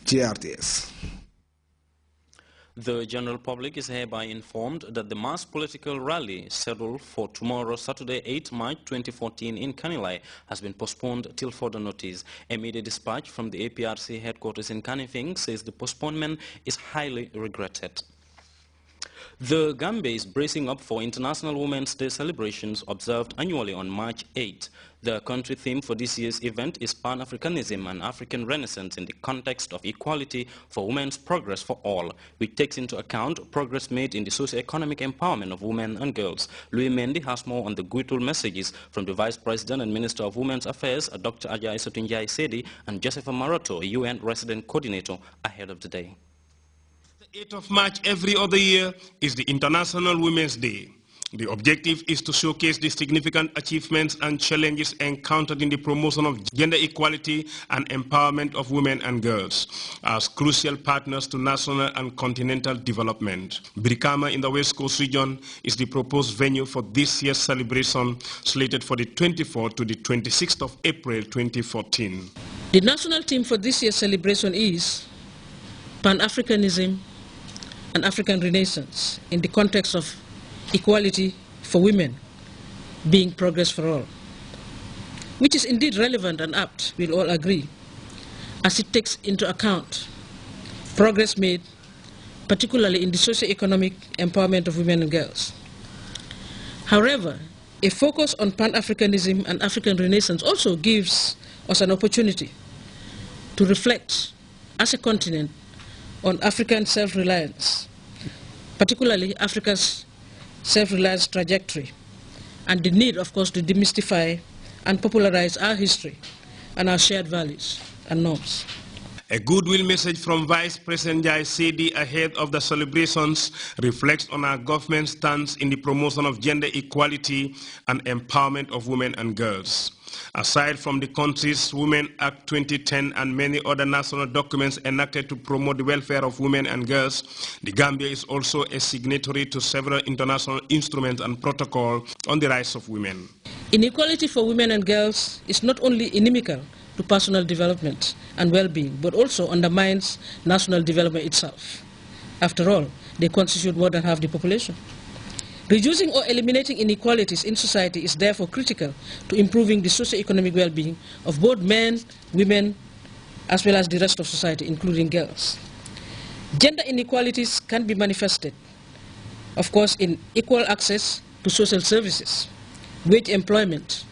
Grts. The general public is hereby informed that the mass political rally scheduled for tomorrow, Saturday, 8 March 2014 in Kanilai has been postponed till further notice. A media dispatch from the APRC headquarters in Kanifing says the postponement is highly regretted. The Gambia is bracing up for International Women's Day celebrations observed annually on March 8. The country theme for this year's event is Pan-Africanism and African Renaissance in the context of equality for women's progress for all, which takes into account progress made in the socio-economic empowerment of women and girls. Louis Mendy has more on the goodwill messages from the Vice President and Minister of Women's Affairs, Dr. Ajay Sotunjai Sedi, and Joseph Maroto, UN Resident Coordinator, ahead of the day. The 8th of March every other year is the International Women's Day. The objective is to showcase the significant achievements and challenges encountered in the promotion of gender equality and empowerment of women and girls as crucial partners to national and continental development. Brikama in the West Coast region is the proposed venue for this year's celebration, slated for the 24th to the 26th of April 2014. The national theme for this year's celebration is Pan-Africanism and African Renaissance in the context of equality for women being progress for all, which is indeed relevant and apt, we'll all agree, as it takes into account progress made particularly in the socio-economic empowerment of women and girls. However, a focus on Pan-Africanism and African Renaissance also gives us an opportunity to reflect as a continent on African self-reliance, particularly Africa's self-reliance trajectory, and the need, of course, to demystify and popularize our history and our shared values and norms. A goodwill message from Vice President Jai Sedi ahead of the celebrations reflects on our government's stance in the promotion of gender equality and empowerment of women and girls. Aside from the country's Women Act 2010 and many other national documents enacted to promote the welfare of women and girls, the Gambia is also a signatory to several international instruments and protocols on the rights of women. Inequality for women and girls is not only inimical to personal development and well-being, but also undermines national development itself. After all, they constitute more than half the population. Reducing or eliminating inequalities in society is therefore critical to improving the socio-economic well-being of both men, women, as well as the rest of society, including girls. Gender inequalities can be manifested, of course, in equal access to social services, wage employment,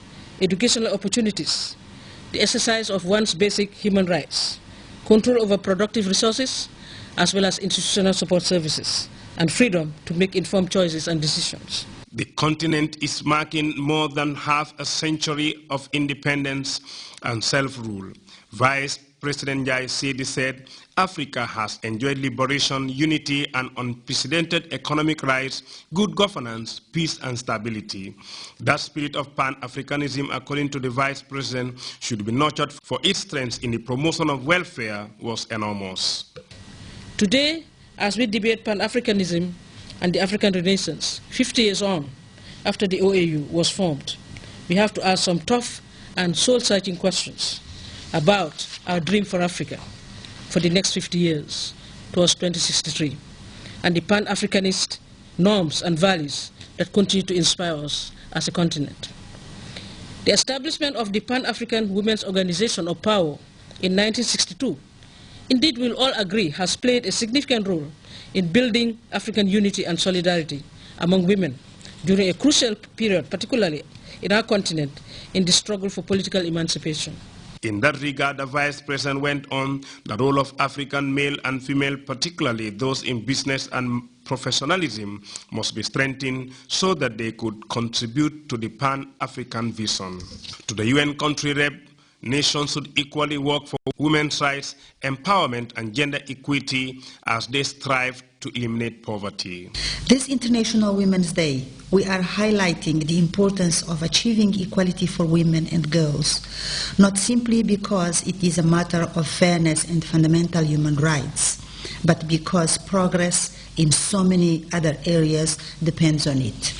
educational opportunities, the exercise of one's basic human rights, control over productive resources, as well as institutional support services, and freedom to make informed choices and decisions. The continent is marking more than half a century of independence and self-rule. Vice President Jai Sedi said, Africa has enjoyed liberation, unity, and unprecedented economic rights, good governance, peace, and stability. That spirit of Pan-Africanism, according to the Vice President, should be nurtured, for its strength in the promotion of welfare was enormous. Today, as we debate Pan-Africanism and the African Renaissance, 50 years on, after the OAU was formed, we have to ask some tough and soul-searching questions about our dream for Africa for the next 50 years, towards 2063, and the Pan-Africanist norms and values that continue to inspire us as a continent. The establishment of the Pan-African Women's Organization, or PAWO, in 1962, indeed we'll all agree, has played a significant role in building African unity and solidarity among women during a crucial period, particularly in our continent, in the struggle for political emancipation. In that regard, the Vice President went on, the role of African male and female, particularly those in business and professionalism, must be strengthened so that they could contribute to the Pan-African vision. To the UN country rep, nations should equally work for women's rights, empowerment, and gender equity as they strive to eliminate poverty. This International Women's Day, we are highlighting the importance of achieving equality for women and girls, not simply because it is a matter of fairness and fundamental human rights, but because progress in so many other areas depends on it.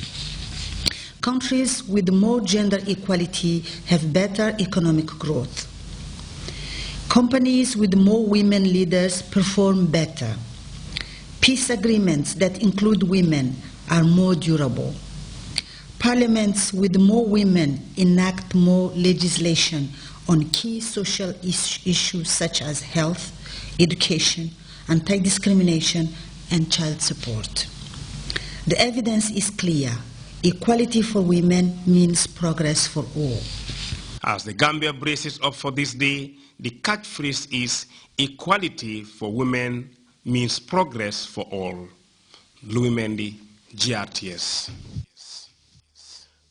Countries with more gender equality have better economic growth. Companies with more women leaders perform better. Peace agreements that include women are more durable. Parliaments with more women enact more legislation on key social issues such as health, education, anti-discrimination, and child support. The evidence is clear. Equality for women means progress for all. As the Gambia braces up for this day, the catchphrase is equality for women means progress for all. Louis Mendy, GRTS.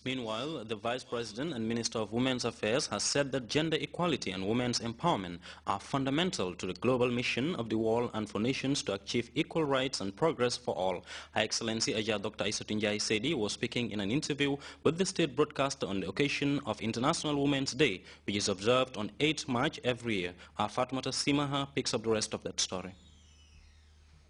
Meanwhile, the Vice President and Minister of Women's Affairs has said that gender equality and women's empowerment are fundamental to the global mission of the world and for nations to achieve equal rights and progress for all. Her Excellency Ajah Dr. Isatou Njie Seydi was speaking in an interview with the state broadcaster on the occasion of International Women's Day, which is observed on 8 March every year. Our Fatmata Simaha picks up the rest of that story.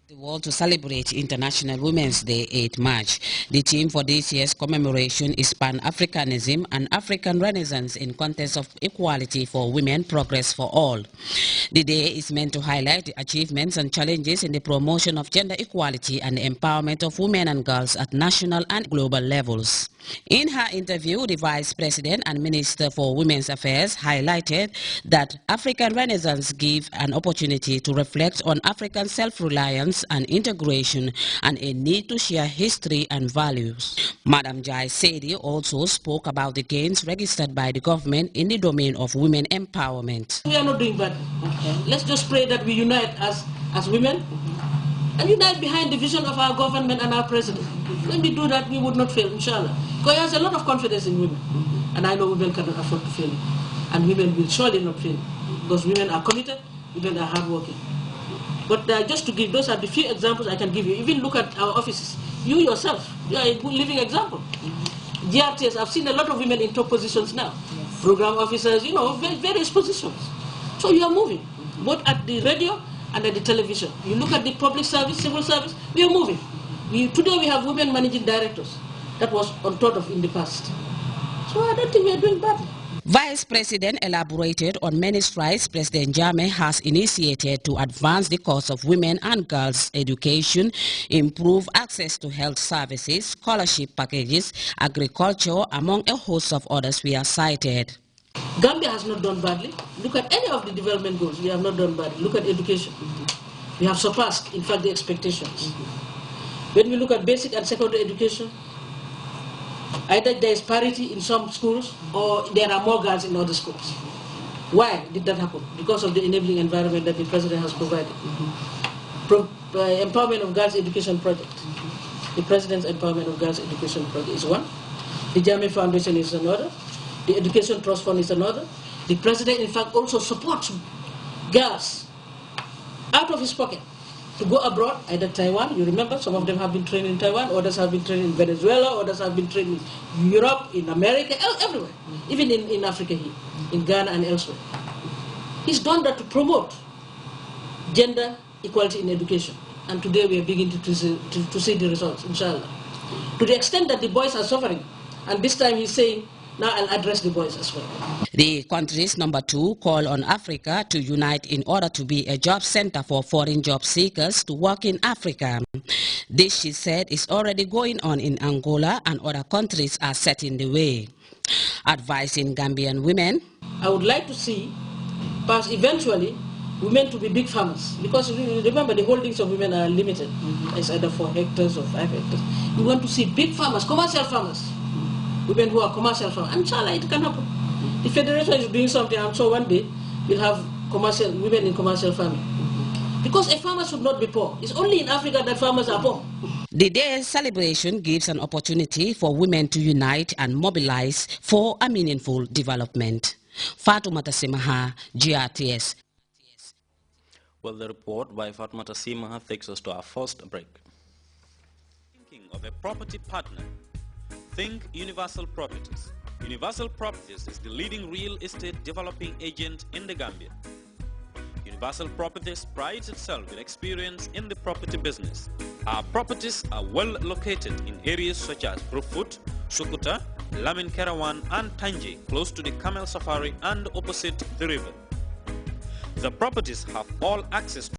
The world to celebrate International Women's Day 8 March. The theme for this year's commemoration is Pan-Africanism and African Renaissance in context of equality for women, progress for all. The day is meant to highlight the achievements and challenges in the promotion of gender equality and the empowerment of women and girls at national and global levels. In her interview, the Vice President and Minister for Women's Affairs highlighted that African Renaissance gives an opportunity to reflect on African self-reliance and integration and a need to share history and values. Madam Njie Seydi also spoke about the gains registered by the government in the domain of women empowerment. We are not doing bad. Okay. Let's just pray that we unite as women and unite behind the vision of our government and our president. When we do that, we would not fail, inshallah. Because he has a lot of confidence in women. And I know women cannot afford to fail. And women will surely not fail. Because women are committed, women are hardworking. But just to give, those are the few examples I can give you. Even look at our offices. You yourself, you are a good living example. GRTS, I've seen a lot of women in top positions now. Yes. Program officers, you know, various positions. So you are moving, both at the radio and at the television. You look at the public service, civil service, we are moving. Today we have women managing directors. That was unthought of in the past. So I don't think we are doing badly. Vice President elaborated on many strides President Jammeh has initiated to advance the cause of women and girls' education, improve access to health services, scholarship packages, agriculture, among a host of others we are cited. Gambia has not done badly. Look at any of the development goals. We have not done badly. Look at education. We have surpassed, in fact, the expectations. When we look at basic and secondary education, either there is parity in some schools or there are more girls in other schools. Why did that happen? Because of the enabling environment that the president has provided. Empowerment of Girls Education Project. The president's Empowerment of Girls Education Project is one. The Jammeh Foundation is another. The Education Trust Fund is another. The president, in fact, also supports girls out of his pocket to go abroad, either Taiwan, you remember, some of them have been trained in Taiwan, others have been trained in Venezuela, others have been trained in Europe, in America, everywhere, even in Africa here, in Ghana and elsewhere. He's done that to promote gender equality in education. And today we are beginning to see the results, inshallah. To the extent that the boys are suffering, and this time he's saying, now I'll address the boys as well. The country's number 2 called on Africa to unite in order to be a job center for foreign job seekers to work in Africa. This, she said, is already going on in Angola and other countries are setting the way. Advising Gambian women, I would like to see, perhaps eventually, women to be big farmers. Because remember, the holdings of women are limited. It's either 4 hectares or 5 hectares. We want to see big farmers, commercial farmers. Women who are commercial farmers. Inshallah, it can happen. The Federation is doing something. I'm sure one day we'll have women in commercial farming. Because a farmer should not be poor. It's only in Africa that farmers are poor. The day's celebration gives an opportunity for women to unite and mobilize for a meaningful development. Fatoumata Simaha, GRTS. Well, the report by Fatoumata Simaha takes us to our first break. Thinking of a property partner? Think Universal Properties. Universal Properties is the leading real estate developing agent in the Gambia. Universal Properties prides itself with experience in the property business. Our properties are well located in areas such as Brufut, Sukuta, Lamin Kerawan and Tanji, close to the Camel Safari and opposite the river. The properties have all access to